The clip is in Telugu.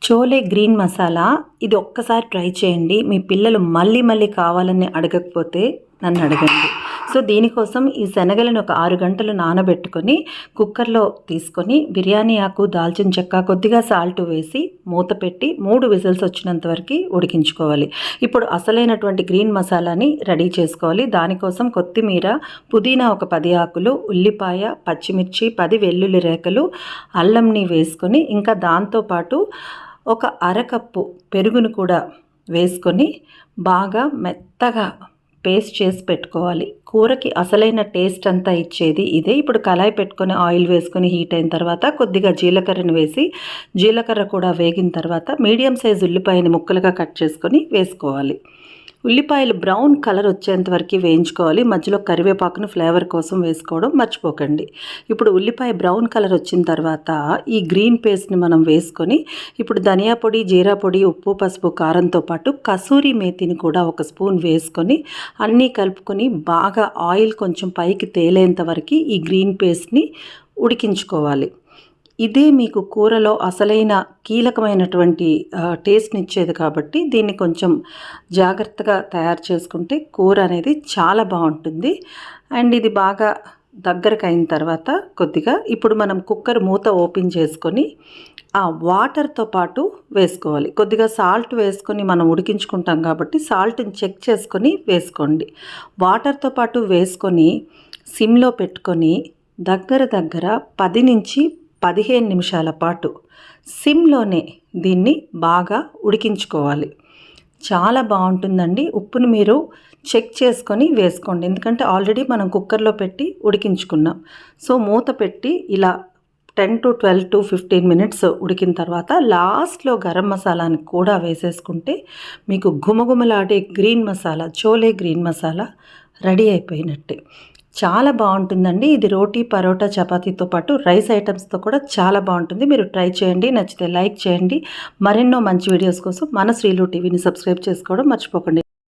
చోలే గ్రీన్ మసాలా ఇది ఒక్కసారి ట్రై చేయండి. మీ పిల్లలు మళ్ళీ మళ్ళీ కావాలని అడగకపోతే నన్ను అడగండి. సో దీనికోసం ఈ శనగలను ఒక 6 గంటలు నానబెట్టుకొని కుక్కర్లో తీసుకొని బిర్యానీ ఆకు, దాల్చిన చెక్క, కొద్దిగా సాల్ట్ వేసి మూత పెట్టి 3 విజిల్స్ వచ్చినంత వరకు ఉడికించుకోవాలి. ఇప్పుడు అసలైనటువంటి గ్రీన్ మసాలాని రెడీ చేసుకోవాలి. దానికోసం కొత్తిమీర, పుదీనా ఒక 10 ఆకులు, ఉల్లిపాయ, పచ్చిమిర్చి, 10 వెల్లుల్లి రేఖలు, అల్లంని వేసుకొని ఇంకా దాంతోపాటు ఒక అరకప్పు పెరుగును కూడా వేసుకొని బాగా మెత్తగా పేస్ట్ చేసి పెట్టుకోవాలి. కూరకి అసలైన టేస్ట్ అంతా ఇచ్చేది ఇదే. ఇప్పుడు కళాయి పెట్టుకొని ఆయిల్ వేసుకొని హీట్ అయిన తర్వాత కొద్దిగా జీలకర్రను వేసి జీలకర్ర కూడా వేగిన తర్వాత మీడియం సైజ్ ఉల్లిపాయని ముక్కలుగా కట్ చేసుకొని వేసుకోవాలి. ఉల్లిపాయలు బ్రౌన్ కలర్ వచ్చేంత వరకు వేయించుకోవాలి. మధ్యలో కరివేపాకును ఫ్లేవర్ కోసం వేసుకోవడం మర్చిపోకండి. ఇప్పుడు ఉల్లిపాయ బ్రౌన్ కలర్ వచ్చిన తర్వాత ఈ గ్రీన్ పేస్ట్ని మనం వేసుకొని ఇప్పుడు ధనియా పొడి, జీరా పొడి, ఉప్పు, పసుపు, కారంతో పాటు కసూరి మేతిని కూడా 1 స్పూన్ వేసుకొని అన్నీ కలుపుకొని బాగా ఆయిల్ కొంచెం పైకి తేలేంత వరకు ఈ గ్రీన్ పేస్ట్ని ఉడికించుకోవాలి. ఇదే మీకు కూరలో అసలైన కీలకమైనటువంటి టేస్ట్ని ఇచ్చేది కాబట్టి దీన్ని కొంచెం జాగ్రత్తగా తయారు చేసుకుంటే కూర అనేది చాలా బాగుంటుంది. అండ్ ఇది బాగా దగ్గరకు అయిన తర్వాత కొద్దిగా ఇప్పుడు మనం కుక్కర్ మూత ఓపెన్ చేసుకొని ఆ వాటర్తో పాటు వేసుకోవాలి. కొద్దిగా సాల్ట్ వేసుకొని మనం ఉడికించుకుంటాం కాబట్టి సాల్ట్ని చెక్ చేసుకొని వేసుకోండి. వాటర్తో పాటు వేసుకొని సిమ్లో పెట్టుకొని దగ్గర 10 నుంచి 15 నిమిషాల పాటు సిమ్లోనే దీన్ని బాగా ఉడికించుకోవాలి. చాలా బాగుంటుందండి. ఉప్పును మీరు చెక్ చేసుకొని వేసుకోండి, ఎందుకంటే ఆల్రెడీ మనం కుక్కర్లో పెట్టి ఉడికించుకున్నాం. సో మూత పెట్టి ఇలా 10 to 12 to 15 మినిట్స్ ఉడికిన తర్వాత లాస్ట్లో గరం మసాలాని కూడా వేసేసుకుంటే మీకు గుమగుమలాడే green masala, chole green masala ready అయిపోయినట్టే. చాలా బాగుంటుందండి. ఇది రోటీ, పరోటా, చపాతీతో పాటు రైస్ ఐటమ్స్తో కూడా చాలా బాగుంటుంది. మీరు ట్రై చేయండి. నచ్చితే లైక్ చేయండి. మరెన్నో మంచి వీడియోస్ కోసం మన శ్రీలు టీవీని సబ్స్క్రైబ్ చేసుకోవడం మర్చిపోకండి.